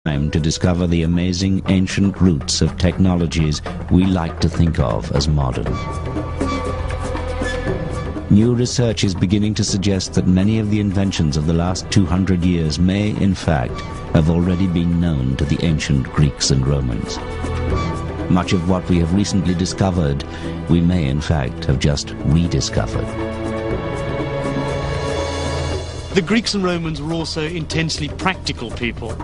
time to discover the amazing ancient roots of technologies we like to think of as modern. New research is beginning to suggest that many of the inventions of the last 200 years may, in fact, have already been known to the ancient Greeks and Romans. Much of what we have recently discovered, we may, in fact, have just rediscovered. The Greeks and Romans were also intensely practical people.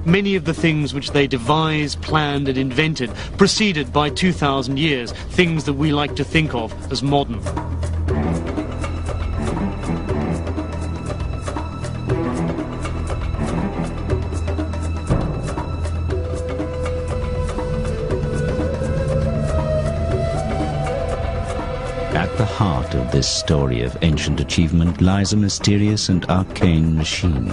Many of the things which they devised, planned and invented proceeded by 2,000 years, things that we like to think of as modern. At the heart of this story of ancient achievement lies a mysterious and arcane machine,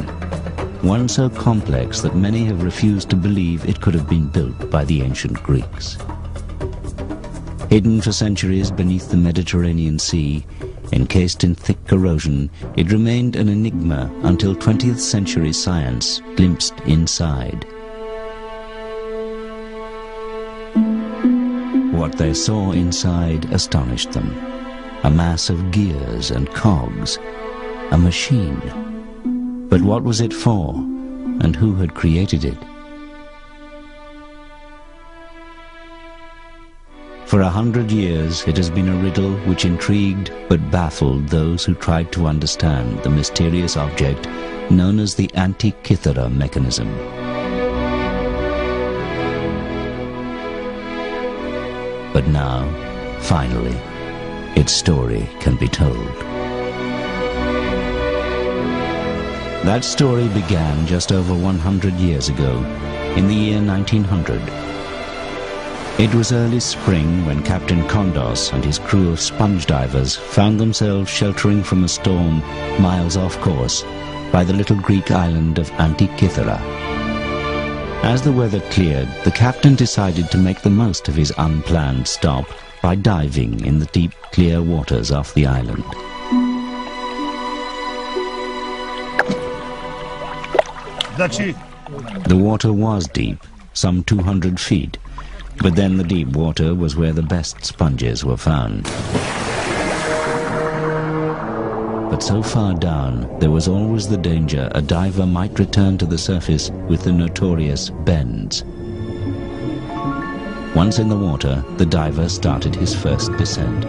one so complex that many have refused to believe it could have been built by the ancient Greeks. Hidden for centuries beneath the Mediterranean Sea, encased in thick corrosion, it remained an enigma until 20th century science glimpsed inside. What they saw inside astonished them. A mass of gears and cogs, a machine. But what was it for, and who had created it? For 100 years it has been a riddle which intrigued but baffled those who tried to understand the mysterious object known as the Antikythera Mechanism. But now, finally, its story can be told. That story began just over 100 years ago, in the year 1900. It was early spring when Captain Kondos and his crew of sponge divers found themselves sheltering from a storm miles off course by the little Greek island of Antikythera. As the weather cleared, the captain decided to make the most of his unplanned stop by diving in the deep, clear waters off the island. The water was deep, some 200 feet, but then the deep water was where the best sponges were found. But so far down, there was always the danger a diver might return to the surface with the notorious bends. Once in the water, the diver started his first descent.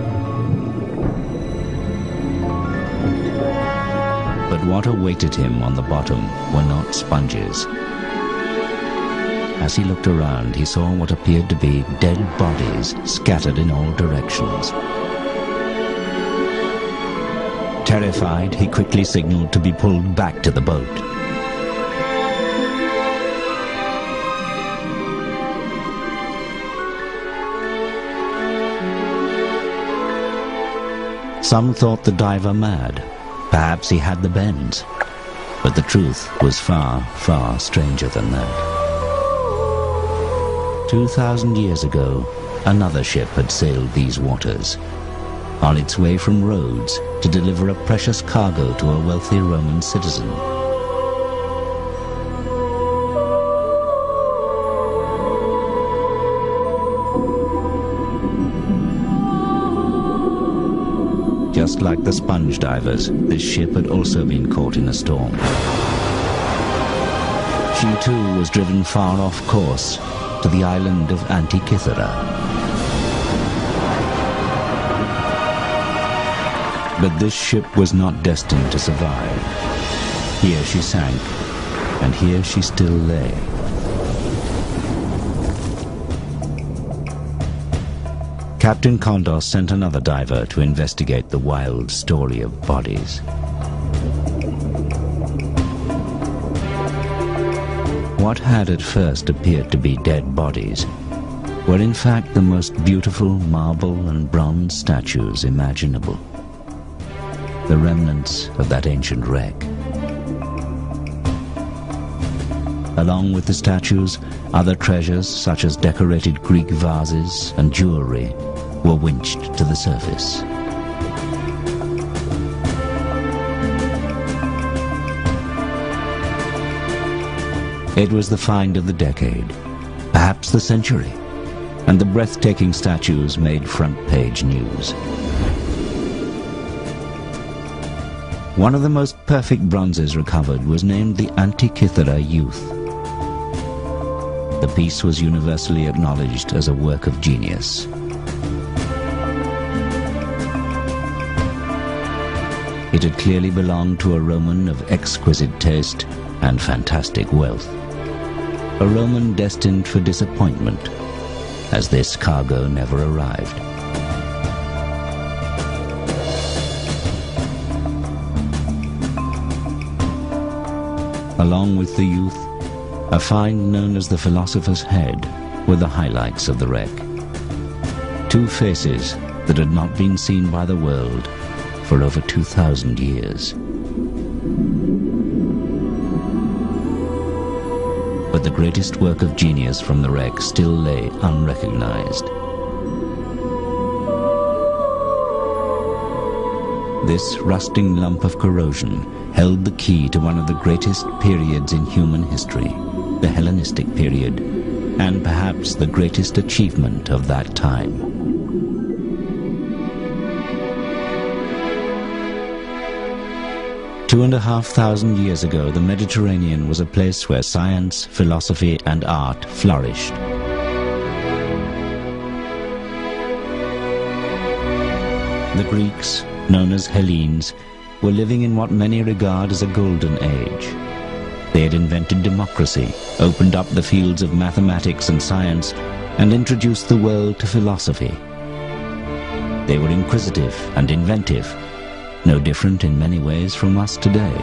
But what awaited him on the bottom were not sponges. As he looked around, he saw what appeared to be dead bodies scattered in all directions. Terrified, he quickly signaled to be pulled back to the boat. Some thought the diver mad. Perhaps he had the bends. But the truth was far, far stranger than that. 2,000 years ago, another ship had sailed these waters, on its way from Rhodes to deliver a precious cargo to a wealthy Roman citizen. Just like the sponge divers, this ship had also been caught in a storm. She too was driven far off course to the island of Antikythera. But this ship was not destined to survive. Here she sank, and here she still lay. Captain Kondos sent another diver to investigate the wild story of bodies. What had at first appeared to be dead bodies were in fact the most beautiful marble and bronze statues imaginable, the remnants of that ancient wreck. Along with the statues, other treasures such as decorated Greek vases and jewelry were winched to the surface. It was the find of the decade, perhaps the century, and the breathtaking statues made front-page news. One of the most perfect bronzes recovered was named the Antikythera Youth. The piece was universally acknowledged as a work of genius. It had clearly belonged to a Roman of exquisite taste and fantastic wealth. A Roman destined for disappointment, as this cargo never arrived. Along with the youth, a find known as the Philosopher's Head were the highlights of the wreck. Two faces that had not been seen by the world for over 2,000 years. But the greatest work of genius from the wreck still lay unrecognized. This rusting lump of corrosion held the key to one of the greatest periods in human history, the Hellenistic period, and perhaps the greatest achievement of that time. Two and a half thousand years ago, the Mediterranean was a place where science, philosophy, and art flourished. The Greeks, known as Hellenes, were living in what many regard as a golden age. They had invented democracy, opened up the fields of mathematics and science, and introduced the world to philosophy. They were inquisitive and inventive, no different in many ways from us today.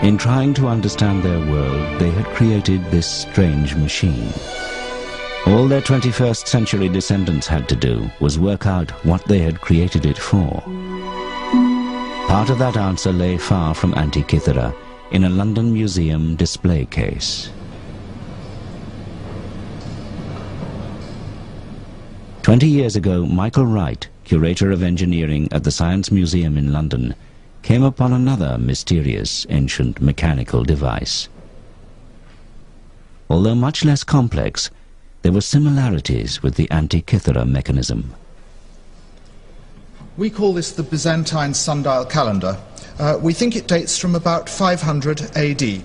In trying to understand their world, they had created this strange machine. All their 21st century descendants had to do was work out what they had created it for. Part of that answer lay far from Antikythera, in a London museum display case. "20 years ago, Michael Wright, curator of engineering at the Science Museum in London, came upon another mysterious ancient mechanical device. Although much less complex, there were similarities with the Antikythera mechanism. We call this the Byzantine sundial calendar. We think it dates from about 500 AD.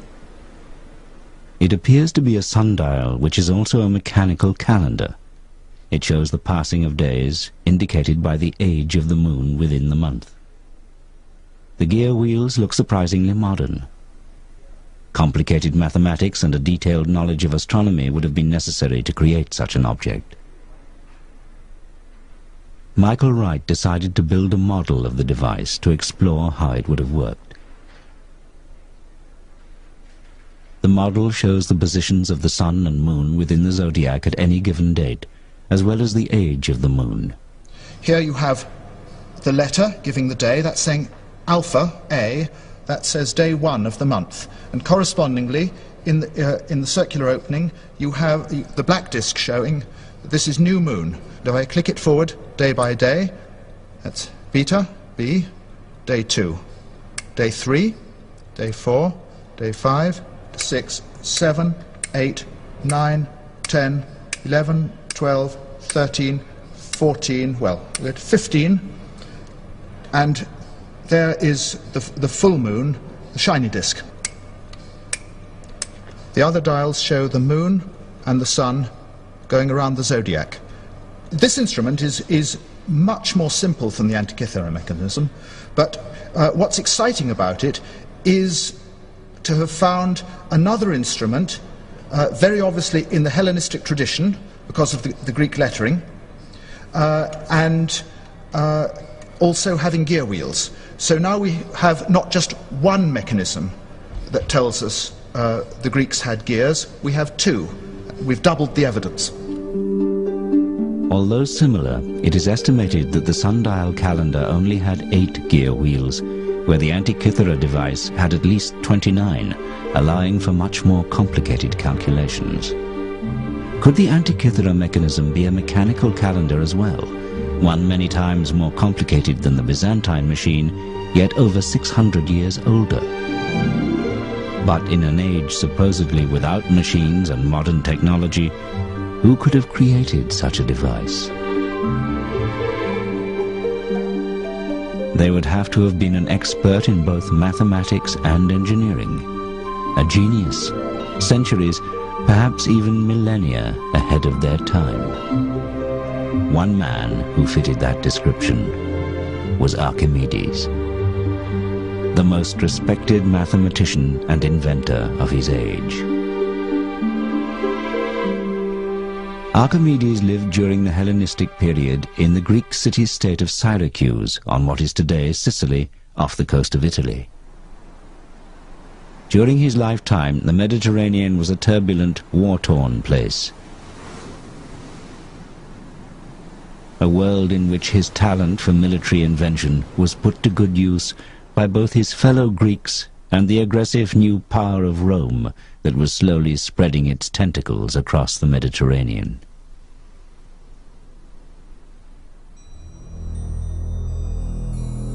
It appears to be a sundial which is also a mechanical calendar. It shows the passing of days, indicated by the age of the moon within the month. The gear wheels look surprisingly modern. Complicated mathematics and a detailed knowledge of astronomy would have been necessary to create such an object. Michael Wright decided to build a model of the device to explore how it would have worked. The model shows the positions of the sun and moon within the zodiac at any given date, as well as the age of the moon. Here you have the letter giving the day, that's saying Alpha, A, that says day 1 of the month. And correspondingly, in the circular opening, you have the black disk showing this is new moon. If I click it forward day by day, that's beta, B, day 2, day 3, day 4, day 5, 6, 7, 8, 9, 10, 11, 12, 13, 14, well, we're at 15, and there is the full moon, the shiny disk. The other dials show the moon and the sun going around the zodiac. This instrument is much more simple than the Antikythera mechanism, but what's exciting about it is to have found another instrument, very obviously in the Hellenistic tradition, because of the Greek lettering, and also having gear wheels. So now we have not just one mechanism that tells us the Greeks had gears, we have two. We've doubled the evidence. Although similar, it is estimated that the sundial calendar only had 8 gear wheels, where the Antikythera device had at least 29, allowing for much more complicated calculations. Could the Antikythera mechanism be a mechanical calendar as well, one many times more complicated than the Byzantine machine, yet over 600 years older? But in an age supposedly without machines and modern technology, who could have created such a device? They would have to have been an expert in both mathematics and engineering, a genius, centuries, perhaps even millennia ahead of their time. One man who fitted that description was Archimedes, the most respected mathematician and inventor of his age. Archimedes lived during the Hellenistic period in the Greek city-state of Syracuse on what is today Sicily, off the coast of Italy. During his lifetime, the Mediterranean was a turbulent, war-torn place. A world in which his talent for military invention was put to good use by both his fellow Greeks and the aggressive new power of Rome that was slowly spreading its tentacles across the Mediterranean.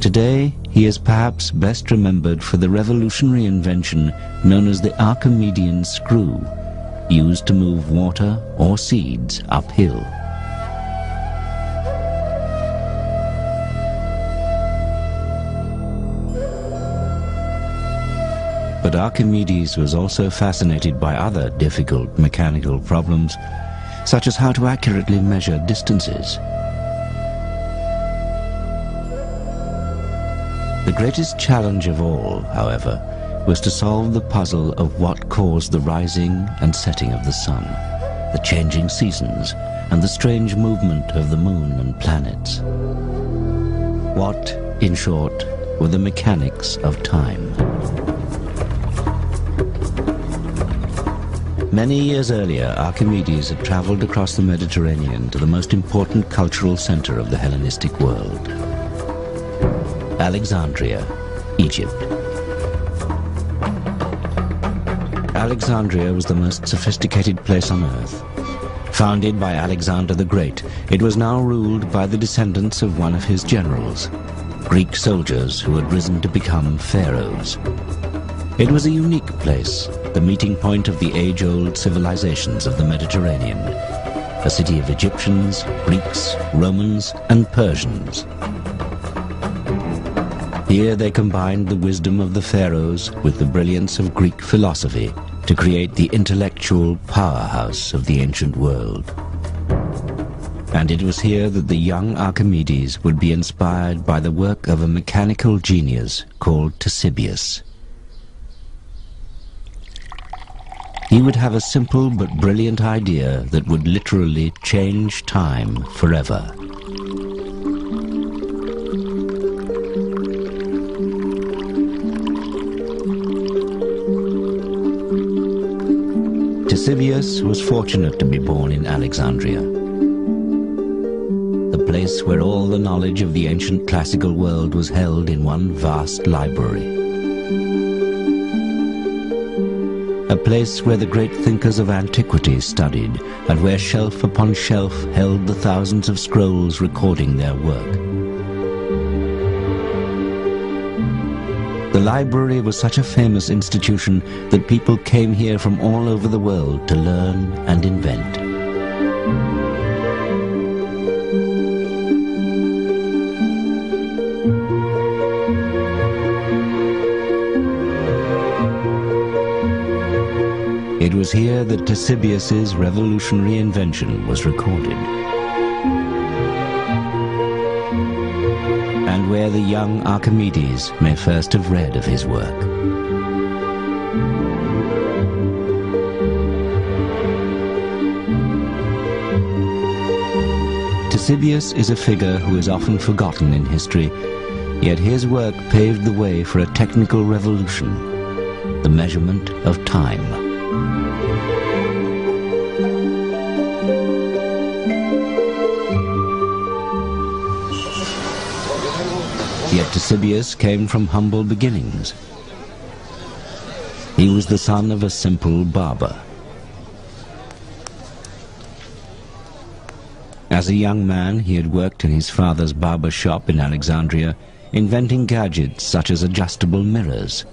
Today, he is perhaps best remembered for the revolutionary invention known as the Archimedean screw, used to move water or seeds uphill. But Archimedes was also fascinated by other difficult mechanical problems, such as how to accurately measure distances. The greatest challenge of all, however, was to solve the puzzle of what caused the rising and setting of the sun, the changing seasons, and the strange movement of the moon and planets. What, in short, were the mechanics of time? Many years earlier, Archimedes had traveled across the Mediterranean to the most important cultural center of the Hellenistic world, Alexandria, Egypt. Alexandria was the most sophisticated place on earth. Founded by Alexander the Great, it was now ruled by the descendants of one of his generals, Greek soldiers who had risen to become pharaohs. It was a unique place, the meeting point of the age-old civilizations of the Mediterranean, a city of Egyptians, Greeks, Romans, and Persians. Here they combined the wisdom of the pharaohs with the brilliance of Greek philosophy to create the intellectual powerhouse of the ancient world. And it was here that the young Archimedes would be inspired by the work of a mechanical genius called Ctesibius. He would have a simple but brilliant idea that would literally change time forever. Ctesibius was fortunate to be born in Alexandria, the place where all the knowledge of the ancient classical world was held in one vast library. A place where the great thinkers of antiquity studied, and where shelf upon shelf held the thousands of scrolls recording their work. The library was such a famous institution that people came here from all over the world to learn and invent. It was here that Ctesibius's revolutionary invention was recorded, and where the young Archimedes may first have read of his work. Ctesibius is a figure who is often forgotten in history, yet his work paved the way for a technical revolution, the measurement of time. Yet Ctesibius came from humble beginnings. He was the son of a simple barber. As a young man, he had worked in his father's barber shop in Alexandria, inventing gadgets such as adjustable mirrors,